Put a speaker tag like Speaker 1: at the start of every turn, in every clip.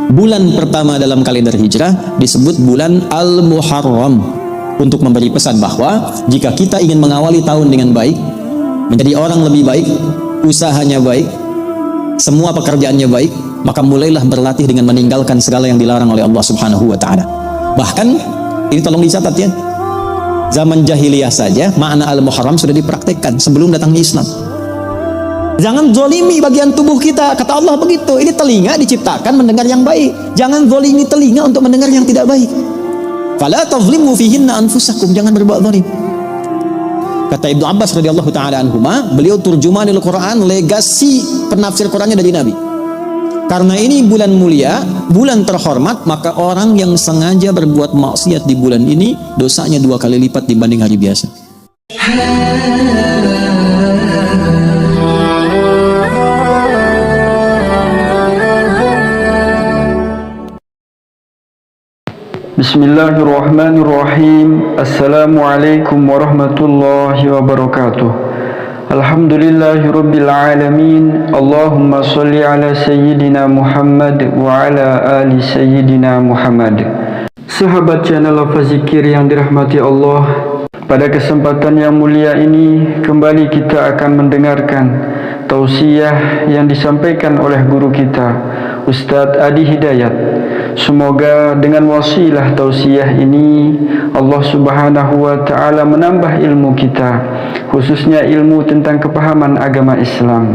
Speaker 1: Bulan pertama dalam kalender hijrah disebut bulan Al-Muharram, untuk memberi pesan bahwa jika kita ingin mengawali tahun dengan baik, menjadi orang lebih baik, usahanya baik, semua pekerjaannya baik, maka mulailah berlatih dengan meninggalkan segala yang dilarang oleh Allah Subhanahu wa taala. Bahkan ini tolong dicatat ya. Zaman jahiliyah saja makna Al-Muharram sudah dipraktekkan sebelum datangnya Islam. Jangan zolimi bagian tubuh kita, kata Allah begitu. Ini telinga diciptakan mendengar yang baik. Jangan zolimi telinga untuk mendengar yang tidak baik. Fala tazlimu fihinna anfusakum, jangan berbuat zalim. Kata Ibnu Abbas radhiyallahu taala anhuma, beliau turjumanil Quran, legasi penafsir Qurannya dari Nabi. Karena ini bulan mulia, bulan terhormat, maka orang yang sengaja berbuat maksiat di bulan ini dosanya 2 kali lipat dibanding hari biasa.
Speaker 2: Bismillahirrahmanirrahim. Assalamualaikum warahmatullahi wabarakatuh. Alhamdulillahirabbil alamin. Allahumma shalli ala sayyidina Muhammad wa ala ali sayyidina Muhammad. Sahabat channel Lafaz Zikir yang dirahmati Allah, pada kesempatan yang mulia ini kembali kita akan mendengarkan tausiah yang disampaikan oleh guru kita, Ustadz Adi Hidayat. Semoga dengan wasilah tausiah ini Allah Subhanahu wa taala menambah ilmu kita, khususnya ilmu tentang kepahaman agama Islam,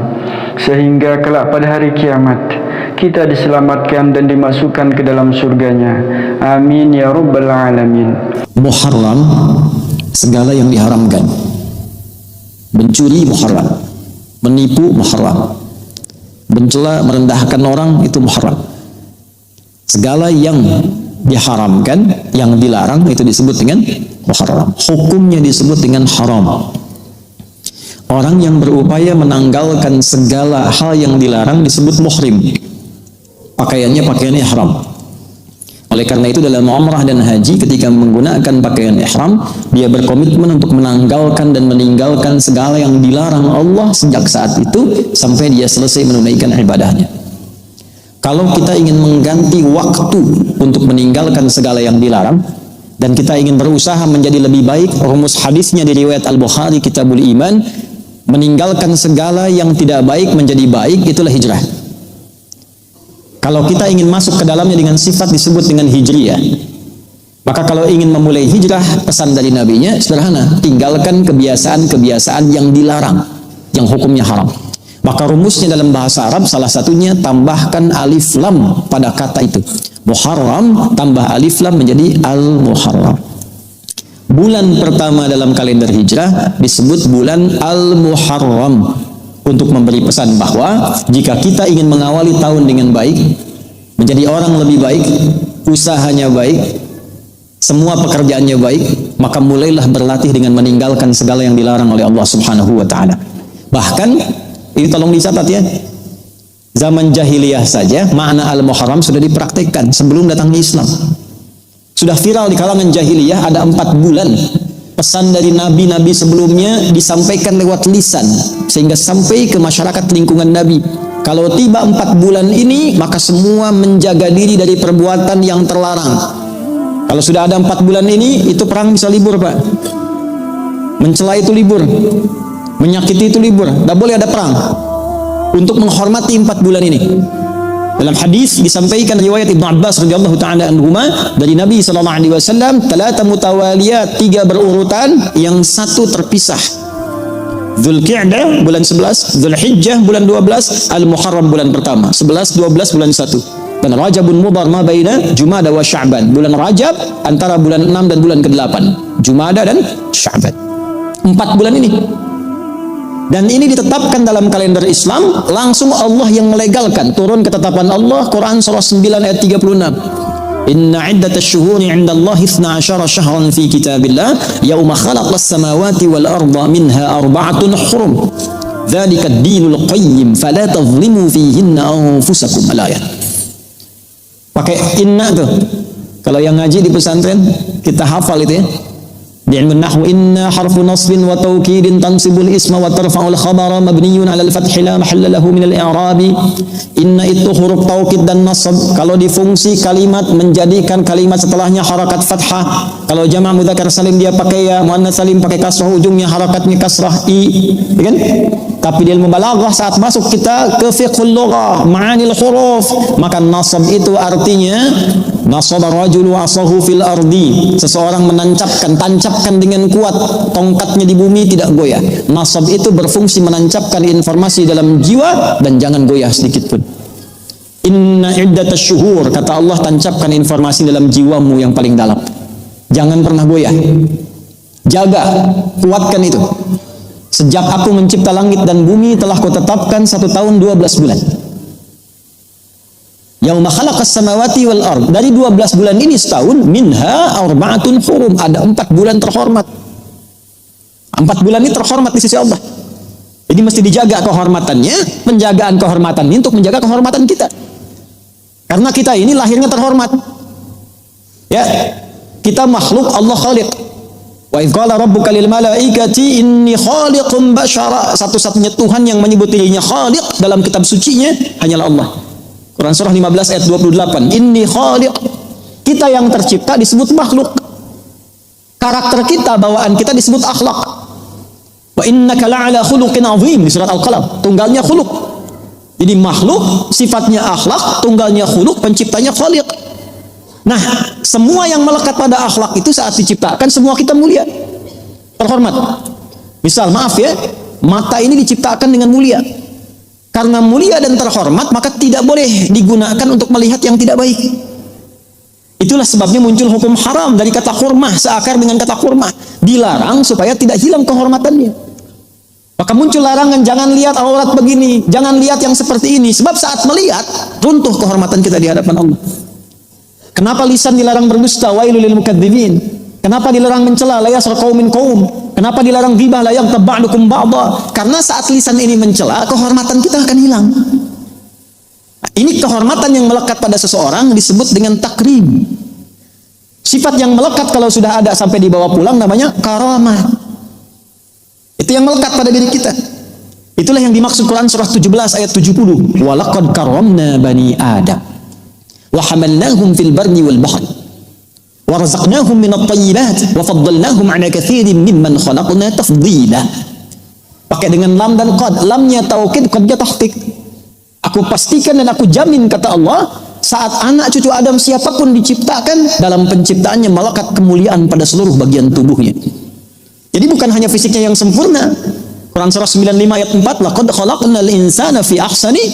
Speaker 2: sehingga kelak pada hari kiamat kita diselamatkan dan dimasukkan ke dalam surganya. Amin ya rabbal alamin.
Speaker 1: Muharram, segala yang diharamkan. Mencuri muharram, menipu muharram, mencela merendahkan orang itu muharram. Segala yang diharamkan, yang dilarang itu disebut dengan muharram. Hukumnya disebut dengan haram. Orang yang berupaya menanggalkan segala hal yang dilarang disebut muhrim. Pakaiannya haram. Oleh karena itu dalam umrah dan haji, ketika menggunakan pakaian ihram, dia berkomitmen untuk menanggalkan dan meninggalkan segala yang dilarang Allah sejak saat itu sampai dia selesai menunaikan ibadahnya. Kalau kita ingin mengganti waktu untuk meninggalkan segala yang dilarang, dan kita ingin berusaha menjadi lebih baik, rumus hadisnya di riwayat Al-Bukhari Kitabul Iman, meninggalkan segala yang tidak baik menjadi baik, itulah hijrah. Kalau kita ingin masuk ke dalamnya dengan sifat disebut dengan hijriyah. Maka kalau ingin memulai hijrah, pesan dari nabinya sederhana, tinggalkan kebiasaan-kebiasaan yang dilarang, yang hukumnya haram. Maka rumusnya dalam bahasa Arab salah satunya tambahkan alif lam pada kata itu. Muharram tambah alif lam menjadi Al-Muharram. Bulan pertama dalam kalender hijrah disebut bulan Al-Muharram, untuk memberi pesan bahwa jika kita ingin mengawali tahun dengan baik, menjadi orang lebih baik, usahanya baik, semua pekerjaannya baik, maka mulailah berlatih dengan meninggalkan segala yang dilarang oleh Allah Subhanahu wa taala. Bahkan ini tolong dicatat ya. Zaman jahiliyah saja makna Al-Muharram sudah dipraktekkan sebelum datangnya Islam. Sudah viral di kalangan jahiliyah, ada 4 bulan pesan dari nabi-nabi sebelumnya disampaikan lewat lisan sehingga sampai ke masyarakat lingkungan nabi. Kalau tiba 4 bulan ini, maka semua menjaga diri dari perbuatan yang terlarang. Kalau sudah ada 4 bulan ini, itu perang bisa libur, Pak. Mencela itu libur, menyakiti itu libur, tidak boleh ada perang. Untuk menghormati 4 bulan ini, dalam hadis disampaikan riwayat Ibnu Abbas radhiyallahu taala anhuma dari Nabi sallallahu alaihi wasallam, 3 mutawaliyat, 3 berurutan, yang 1 terpisah. Dzulqa'dah bulan 11, Dzulhijjah bulan 12, Al-Muharram bulan pertama 11, 12 bulan 1. Dan Rajabun Mudhar ma baina Jumada wa Sya'ban, bulan Rajab antara bulan 6 dan bulan ke-8, Jumada dan Sya'ban. 4 bulan ini. Dan ini ditetapkan dalam kalender Islam, langsung Allah yang melegalkan, turun ketetapan Allah, Quran surah 9 ayat 36. Inna iddatasy syuhuri 'indallahi 12 syahran fi kitabillah yauma khalaqas samawati wal arda minha arba'atun hurum. Dzalika ad-dinul qayyim fala tadhlimu fihinna anfusakum. Al-ayat. Pakai inna tuh. Kalau yang ngaji di pesantren kita hafal itu ya. Di ilmu nahwu inna harfu nasbin wa taukidin tansibul isma wa tarfa'ul khabara mabniyun 'ala al-fathi la mahalla lahu min al-i'rabi. Inna itu huruf taukid dan nasab. Kalau di fungsi kalimat menjadikan kalimat setelahnya harakat fathah. Kalau jama' mudzakkar salim dia pakai ya, muannats salim pakai kasrah, ujungnya harakatnya kasrah i, ya kan? Tapi di ilmu balaghah saat masuk kita ke fiqhul lughah, ma'anil huruf, maka nasab itu artinya nasaba rajulu asahu fil ardi. Seseorang tancapkan dengan kuat tongkatnya di bumi tidak goyah. Nasab itu berfungsi menancapkan informasi dalam jiwa dan jangan goyah sedikit pun. Inna iddatash syuhur, kata Allah, tancapkan informasi dalam jiwamu yang paling dalam. Jangan pernah goyah. Jaga, kuatkan itu. Sejak aku mencipta langit dan bumi telah kutetapkan 1 tahun 12 bulan. Yauma khalaqas samawati wal ard. Dari 12 bulan ini setahun, minha arba'atun hurum, ada 4 bulan terhormat. 4 bulan ini terhormat di sisi Allah. Jadi mesti dijaga kehormatannya. Penjagaan kehormatan ini untuk menjaga kehormatan kita. Karena kita ini lahirnya terhormat. Ya, kita makhluk, Allah khaliq. Wa idz qala rabbuka lil malaikati inni khaliqum bashara. Satu-satunya Tuhan yang menyebut dirinya khaliq dalam kitab sucinya hanyalah Allah. Quran surah 15 ayat 28. Inni khaliq. Kita yang tercipta disebut makhluk. Karakter kita, bawaan kita disebut akhlak. Wa innaka la'ala khuluqin azim di surat Al-Qalam. Tunggalnya khuluq. Jadi makhluk sifatnya akhlak, tunggalnya khuluq, penciptanya khaliq. Nah, semua yang melekat pada akhlak itu saat diciptakan semua kita mulia, terhormat. Misal, maaf ya, mata ini diciptakan dengan mulia. Karena mulia dan terhormat, maka tidak boleh digunakan untuk melihat yang tidak baik. Itulah sebabnya muncul hukum haram dari kata hurmah, seakar dengan kata hurmah. Dilarang supaya tidak hilang kehormatannya. Maka muncul larangan, jangan lihat aurat begini, jangan lihat yang seperti ini. Sebab saat melihat, runtuh kehormatan kita di hadapan Allah. Kenapa lisan dilarang berdusta? Wailul lil mukadzibin. Kenapa dilarang mencela? La yasra qaumin qaum. Kenapa dilarang ghibah? La yaghtab ba'dukum ba'dha. Karena saat lisan ini mencela, kehormatan kita akan hilang. Ini kehormatan yang melekat pada seseorang disebut dengan takrim. Sifat yang melekat kalau sudah ada sampai dibawa pulang namanya karamah. Itu yang melekat pada diri kita. Itulah yang dimaksud Quran surah 17 ayat 70. Wa laqad karamna bani Adam. Wa hamalnahum fil barri wal bahri wa razaqnahum minat thayyibat wa faddalnahum 'ala katsirin mimman khalaqna tafdila. Pakai dengan lam dan qad. Lamnya taukid, qadnya tahqiq. Aku pastikan dan aku jamin, kata Allah, saat anak cucu Adam siapapun diciptakan, dalam penciptaannya melekat kemuliaan pada seluruh bagian tubuhnya. Jadi bukan hanya fisiknya yang sempurna. Quran surah 95 ayat 4, laqad khalaqnal insana fi ahsani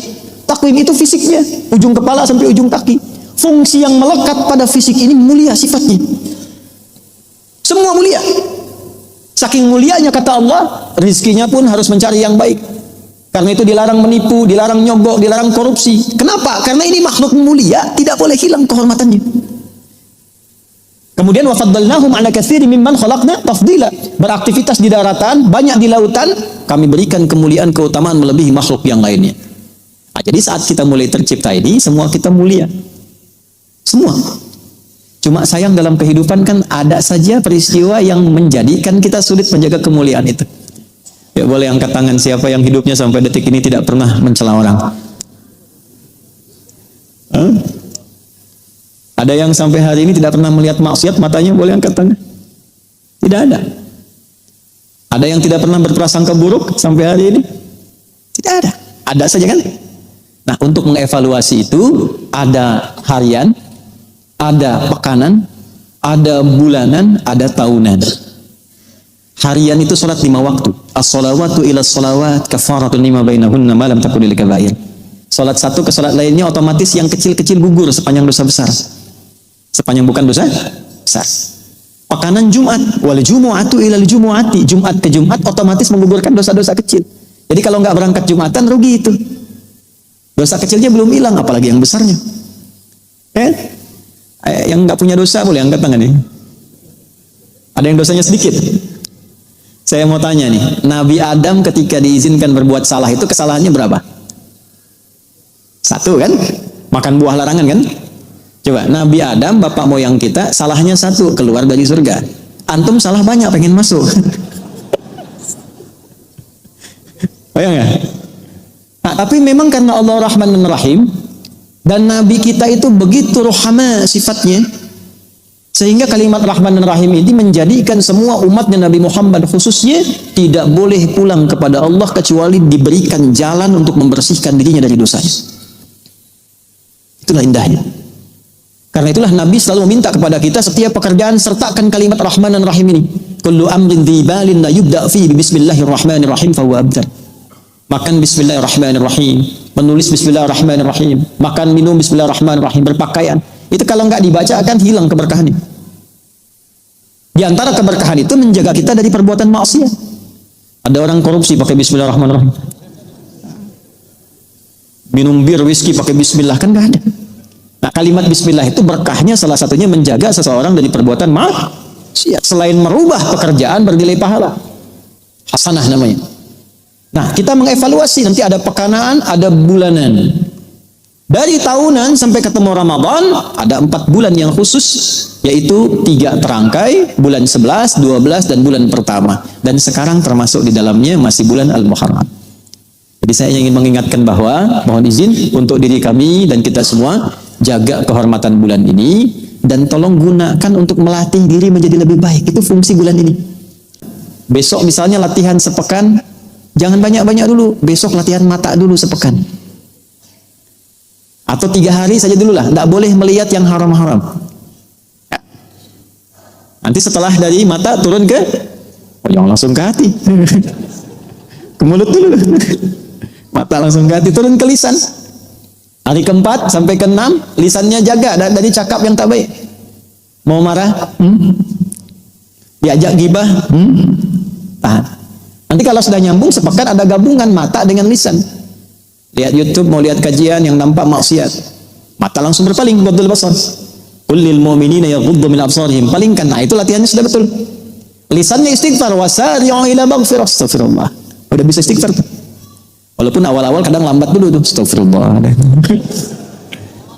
Speaker 1: taqwim, itu fisiknya, ujung kepala sampai ujung kaki. Fungsi yang melekat pada fisik ini mulia sifatnya. Semua mulia. Saking mulianya, kata Allah, rizkinya pun harus mencari yang baik. Karena itu dilarang menipu, dilarang nyogok, dilarang korupsi. Kenapa? Karena ini makhluk mulia, tidak boleh hilang kehormatannya. Kemudian wa faddalnahum 'ala katsirin mimman khalaqna tafdila. Beraktivitas di daratan, banyak di lautan, kami berikan kemuliaan, keutamaan melebihi makhluk yang lainnya. Nah, jadi saat kita mulai tercipta ini, semua kita mulia. Semua. Cuma sayang dalam kehidupan kan ada saja peristiwa yang menjadikan kita sulit menjaga kemuliaan itu. Ya, boleh angkat tangan siapa yang hidupnya sampai detik ini tidak pernah mencela orang. Hah? Ada yang sampai hari ini tidak pernah melihat maksiat matanya, boleh angkat tangan? Tidak ada. Ada yang tidak pernah berprasangka buruk sampai hari ini? Tidak ada. Ada saja kan? Nah, untuk mengevaluasi itu ada harian, ada pekanan, ada bulanan, ada tahunan. Harian itu sholat 5 waktu. As-sholawatu ila sholawat kafaratun lima bainahunna ma lam takun lil kabair. Sholat satu ke sholat lainnya otomatis yang kecil-kecil gugur sepanjang dosa besar. Sepanjang bukan dosa besar. Pekanan Jumat, wal jumu'atu ilal jumu'ati. Jumat ke Jumat otomatis menggugurkan dosa-dosa kecil. Jadi kalau nggak berangkat Jumatan rugi itu. Dosa kecilnya belum hilang, apalagi yang besarnya. Yang nggak punya dosa boleh angkat tangan nih. Ada yang dosanya sedikit. Saya mau tanya nih, Nabi Adam ketika diizinkan berbuat salah itu kesalahannya berapa? 1 kan? Makan buah larangan kan? Coba, Nabi Adam, bapak moyang kita, salahnya 1, keluar dari surga. antum salah banyak pengen masuk. Bayang ya? Nah, tapi memang karena Allah Rahman dan Rahim dan Nabi kita itu begitu rohama sifatnya, sehingga kalimat Rahman dan Rahim ini menjadikan semua umatnya Nabi Muhammad khususnya tidak boleh pulang kepada Allah kecuali diberikan jalan untuk membersihkan dirinya dari dosanya. Itulah indahnya. Karena itulah Nabi selalu meminta kepada kita setiap pekerjaan sertakan kalimat Rahman dan Rahim ini. Kullu amrin dzibalin la yubda' fi bismillahirrahmanirrahim fa huwa abtar. Makan bismillahirrahmanirrahim, menulis bismillahirrahmanirrahim, makan minum bismillahirrahmanirrahim, berpakaian. Itu kalau enggak dibaca akan hilang keberkahannya. Di antara keberkahan itu menjaga kita dari perbuatan maksiat. Ada orang korupsi pakai bismillahirrahmanirrahim. Minum bir, whisky pakai bismillah, kan enggak ada. Nah, kalimat bismillah itu berkahnya salah satunya menjaga seseorang dari perbuatan maksiat. Selain merubah pekerjaan bernilai pahala. Hasanah namanya. Nah, kita mengevaluasi, nanti ada pekanaan, ada bulanan. Dari tahunan sampai ketemu Ramadan, ada 4 bulan yang khusus, yaitu 3 terangkai, bulan 11, 12, dan bulan pertama. Dan sekarang termasuk di dalamnya masih bulan Al-Muharram. Jadi saya ingin mengingatkan bahwa, mohon izin untuk diri kami dan kita semua, jaga kehormatan bulan ini, dan tolong gunakan untuk melatih diri menjadi lebih baik. Itu fungsi bulan ini. Besok misalnya latihan sepekan, jangan banyak-banyak dulu. Besok latihan mata dulu sepekan. Atau 3 hari saja dulu lah. Tidak boleh melihat yang haram-haram. Nanti setelah dari mata turun ke, jangan langsung ke hati. Ke mulut dulu. Mata langsung ke hati, turun ke lisan. Hari keempat sampai ke-6, lisannya jaga dari cakap yang tak baik. Mau marah? Diajak gibah? Tahan. Nanti kalau sudah nyambung sepekan ada gabungan mata dengan lisan. Lihat YouTube, mau lihat kajian yang nampak maksiat, mata langsung berpaling, ghaddul basar. Qul lil mu'minina yaghuddu min absarihim. Palingkan. Nah, itu latihannya sudah betul. Lisannya istighfar, wasari'u ila maghfirah. Astagfirullah. Udah bisa istighfar tuh. Walaupun awal-awal kadang lambat dulu tuh. Astagfirullah.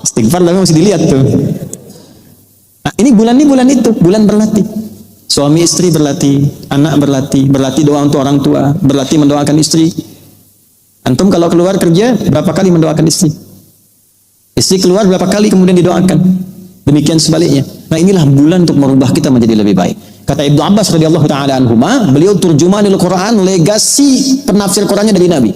Speaker 1: Istighfar tapi masih dilihat tuh. Nah, ini bulan itu, bulan berlatih. Suami istri berlatih, anak berlatih doa untuk orang tua, berlatih mendoakan istri. Antum kalau keluar kerja, berapa kali mendoakan istri? Istri keluar berapa kali kemudian didoakan? Demikian sebaliknya. Nah, inilah bulan untuk merubah kita menjadi lebih baik. Kata Ibnu Abbas radhiyallahu taala anhuma, beliau turjumanul Quran, legasi penafsir Qurannya dari Nabi.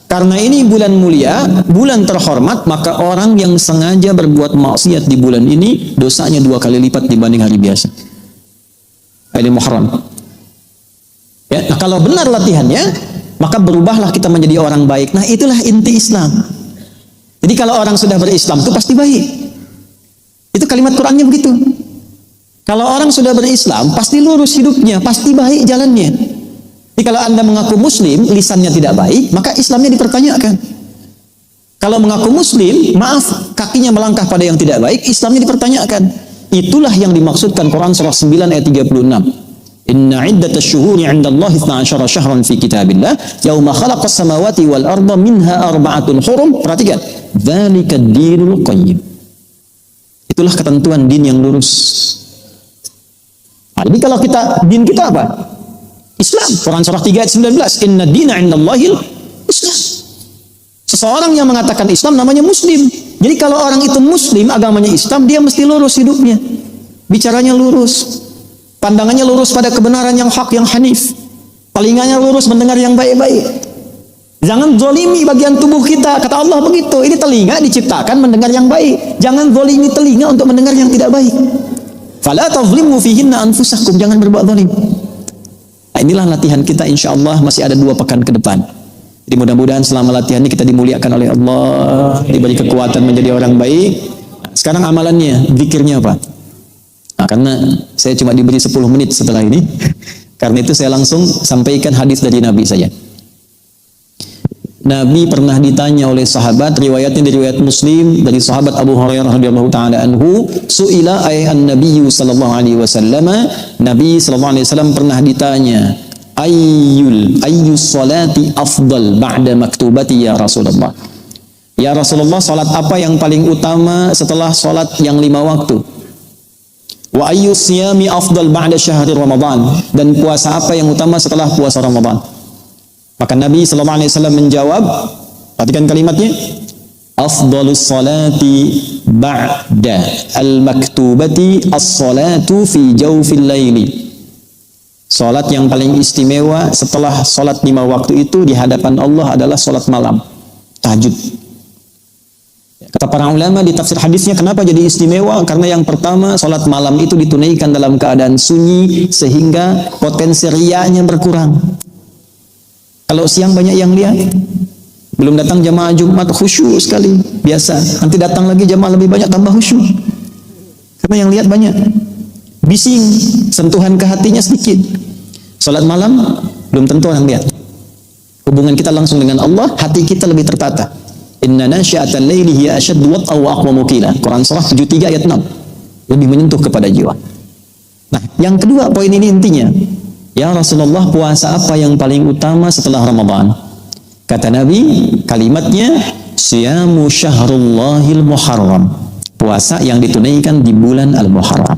Speaker 1: Karena ini bulan mulia, bulan terhormat, maka orang yang sengaja berbuat maksiat di bulan ini, dosanya 2 kali lipat dibanding hari biasa. Ini Muharram. Ya, nah kalau benar latihannya, maka berubahlah kita menjadi orang baik. Nah, itulah inti Islam. Jadi kalau orang sudah berislam itu pasti baik. Itu kalimat Qurannya begitu. Kalau orang sudah berislam, pasti lurus hidupnya, pasti baik jalannya. Jadi kalau Anda mengaku muslim, lisannya tidak baik, maka Islamnya dipertanyakan. Kalau mengaku muslim, maaf, kakinya melangkah pada yang tidak baik, Islamnya dipertanyakan. Itulah yang dimaksudkan Quran surah 9 ayat 36. Inna iddatash syuhuri 'indallahi 12 syahran fi kitabillah yauma khalaqas samawati wal arda minha arba'atun hurum. Perhatikan, dzalikad dinul qayyim. Itulah ketentuan din yang lurus. Nah, jadi kalau din kita apa? Islam. Quran surah 3 ayat 19. Inna dina 'indallahil Islam. Seseorang yang mengatakan Islam namanya muslim. Jadi kalau orang itu muslim, agamanya Islam, dia mesti lurus hidupnya. Bicaranya lurus. Pandangannya lurus pada kebenaran yang hak, yang hanif. Telinganya lurus mendengar yang baik-baik. Jangan zolimi bagian tubuh kita. Kata Allah begitu. Ini telinga diciptakan mendengar yang baik. Jangan zolimi telinga untuk mendengar yang tidak baik. Fala tazlimu fihinna anfusakum. Jangan berbuat zalim. Nah, inilah latihan kita, insya Allah masih ada 2 pekan ke depan. Jadi mudah-mudahan selama latihan ini kita dimuliakan oleh Allah, diberi kekuatan menjadi orang baik. Nah, sekarang amalannya, zikirnya apa? Nah, karena saya cuma diberi 10 menit setelah ini, karena itu saya langsung sampaikan hadis dari Nabi saya. Nabi pernah ditanya oleh sahabat, riwayatnya dari riwayat Muslim dari sahabat Abu Hurairah radhiyallahu taala anhu, suila an-nabiy sallallahu alaihi wasallam, Nabi sallallahu alaihi wasallam pernah ditanya, ayyus salati afdal ba'da maktubati ya Rasulullah. Ya Rasulullah, salat apa yang paling utama setelah salat yang 5 waktu? Wa ayyu siyami afdal ba'da syahri Ramadan, dan puasa apa yang utama setelah puasa Ramadan? Maka Nabi sallallahu alaihi wasallam menjawab, perhatikan kalimatnya, afdalus salati ba'da al-maktubati as-salatu fi jawfil laili. Salat yang paling istimewa setelah salat 5 waktu itu di hadapan Allah adalah salat malam, tahajud. Kata para ulama di tafsir hadisnya, kenapa jadi istimewa? Karena yang pertama, salat malam itu ditunaikan dalam keadaan sunyi sehingga potensi riyanya berkurang. Kalau siang banyak yang lihat, belum datang jamaah Jumat khusyuk sekali, biasa. Nanti datang lagi jamaah lebih banyak, tambah khusyuk. Karena yang lihat banyak, bising, sentuhan ke hatinya sedikit. Salat malam belum tentu orang lihat. Hubungan kita langsung dengan Allah, hati kita lebih tertata. Inna nasyi'atal laili hiya ashaddu wat'an wa aqwamu qila. Quran surah 73 ayat 6. Lebih menyentuh kepada jiwa. Nah, yang kedua poin ini intinya. Ya Rasulullah, puasa apa yang paling utama setelah Ramadan? Kata Nabi, kalimatnya siyamu syahrullahil muharram. Puasa yang ditunaikan di bulan al-Muharram.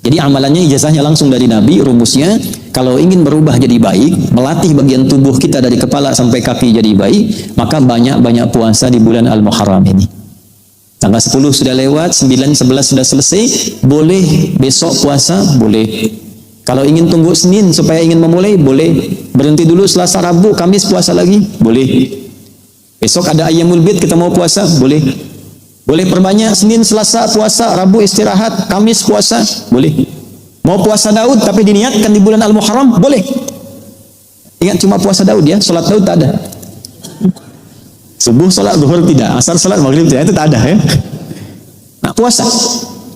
Speaker 1: Jadi amalannya, ijazahnya langsung dari Nabi. Rumusnya, kalau ingin berubah jadi baik, melatih bagian tubuh kita dari kepala sampai kaki jadi baik, maka banyak-banyak puasa di bulan Al-Muharram ini. Tanggal 10 sudah lewat, 9, 11 sudah selesai, boleh besok puasa, boleh. Kalau ingin tunggu Senin supaya ingin memulai, boleh. Berhenti dulu Selasa, Rabu, Kamis puasa lagi, boleh. Besok ada Ayyamul Bid, kita mau puasa, boleh. Boleh perbanyak, Senin, Selasa puasa, Rabu istirahat, Kamis puasa, boleh. Mau puasa Daud tapi diniatkan di bulan Al-Muharram, boleh. Ingat, cuma puasa Daud ya, salat Daud tak ada. Subuh salat, zuhur tidak, asar salat, maghrib tidak, itu tak ada ya. Nah, puasa.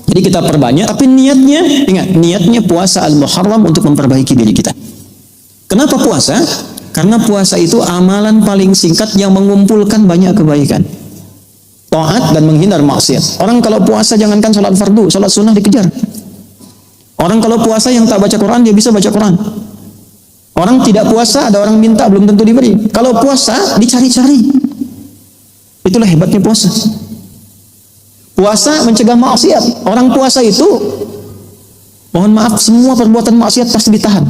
Speaker 1: Jadi kita perbanyak, tapi niatnya, ingat, niatnya puasa Al-Muharram untuk memperbaiki diri kita. Kenapa puasa? Karena puasa itu amalan paling singkat yang mengumpulkan banyak kebaikan. Taat dan menghindar maksiat. Orang kalau puasa jangankan sholat fardu, sholat sunnah dikejar. Orang kalau puasa yang tak baca Quran, dia bisa baca Quran. Orang tidak puasa, ada orang minta, belum tentu diberi. Kalau puasa, dicari-cari. Itulah hebatnya puasa. Puasa mencegah maksiat. Orang puasa itu, mohon maaf, semua perbuatan maksiat pasti ditahan.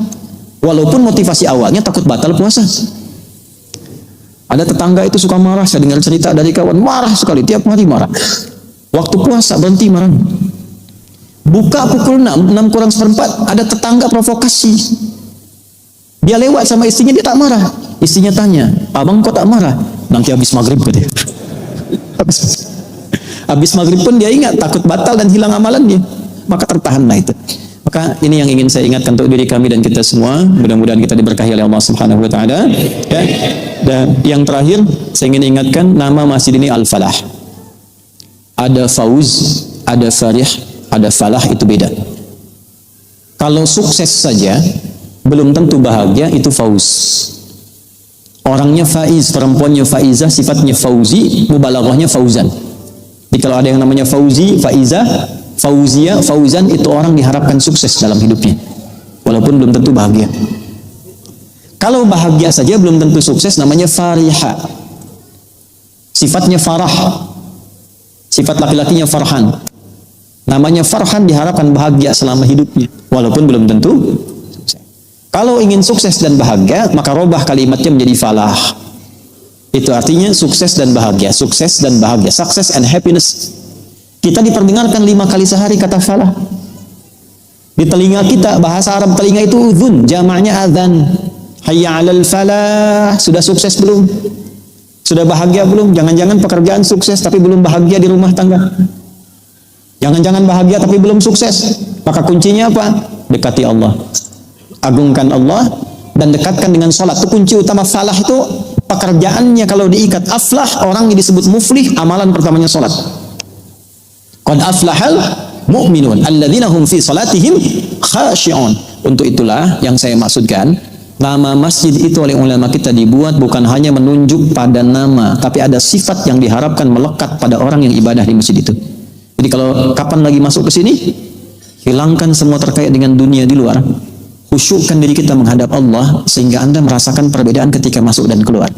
Speaker 1: Walaupun motivasi awalnya takut batal puasa. Ada tetangga itu suka marah, saya dengar cerita dari kawan, marah sekali, tiap hari marah. Waktu puasa berhenti marah. Buka pukul 6 kurang seperempat, ada tetangga provokasi. Dia lewat sama istrinya, dia tak marah. Istrinya tanya, abang kok tak marah? Nanti habis maghrib ke dia. Habis maghrib pun dia ingat, takut batal dan hilang amalannya. Maka tertahanlah itu. Maka ini yang ingin saya ingatkan untuk diri kami dan kita semua. Mudah-mudahan kita diberkahi oleh Allah Subhanahu wa taala. Ya. Dan yang terakhir saya ingin ingatkan, nama masjid ini Al-Falah. Ada fauz, ada farih, ada falah, itu beda. Kalau sukses saja belum tentu bahagia, itu fauz. Orangnya faiz, perempuannya faizah, sifatnya fauzi, mubalaghahnya fauzan. Jadi kalau ada yang namanya fauzi, faizah, fauzia, fauzan, itu orang diharapkan sukses dalam hidupnya, walaupun belum tentu bahagia. Kalau bahagia saja belum tentu sukses, namanya fariha. Sifatnya farah. Sifat laki-lakinya farhan. Namanya farhan, diharapkan bahagia selama hidupnya, walaupun belum tentu sukses. Kalau ingin sukses dan bahagia, maka robah kalimatnya menjadi falah. Itu artinya sukses dan bahagia, sukses dan bahagia, success and happiness. Kita diperdengarkan 5 kali sehari kata falah. Di telinga kita, bahasa Arab telinga itu udhun, jamaknya adzan. Hayya 'alal falah, sudah sukses belum? Sudah bahagia belum? Jangan-jangan pekerjaan sukses tapi belum bahagia di rumah tangga. Jangan-jangan bahagia tapi belum sukses. Maka kuncinya apa? Dekati Allah. Agungkan Allah dan dekatkan dengan salat. Itu kunci utama falah itu. Pekerjaannya kalau diikat aflah, orang yang disebut muflih, amalan pertamanya salat. Qad aflahal mu'minun alladzina hum fi salatihim khashi'un. Untuk itulah yang saya maksudkan, nama masjid itu oleh ulama kita dibuat bukan hanya menunjuk pada nama, tapi ada sifat yang diharapkan melekat pada orang yang ibadah di masjid itu. Jadi kalau kapan lagi masuk ke sini, hilangkan semua terkait dengan dunia di luar, khusyukkan diri kita menghadap Allah sehingga Anda merasakan perbedaan ketika masuk dan keluar.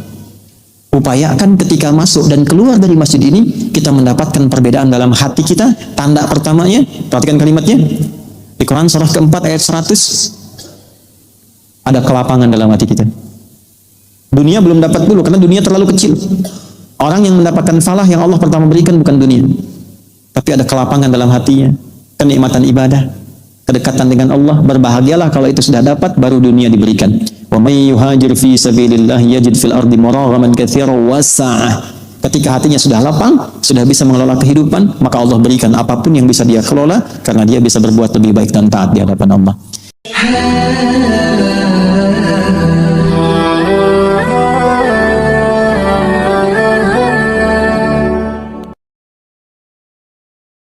Speaker 1: Upayakan ketika masuk dan keluar dari masjid ini, kita mendapatkan perbedaan dalam hati kita. Tanda pertamanya, perhatikan kalimatnya. Di Quran surah keempat ayat 100, ada kelapangan dalam hati kita. Dunia belum dapat dulu, karena dunia terlalu kecil. Orang yang mendapatkan falah yang Allah pertama berikan bukan dunia, tapi ada kelapangan dalam hatinya, kenikmatan ibadah, kedekatan dengan Allah. Berbahagialah kalau itu sudah dapat, baru dunia diberikan. Wa may yuhajir fi sabilillah yajid fil ardi maraghaman katsiran wasa'ah. Ketika hatinya sudah lapang, sudah bisa mengelola kehidupan, maka Allah berikan apapun yang bisa dia kelola, karena dia bisa berbuat lebih baik dan taat di hadapan Allah.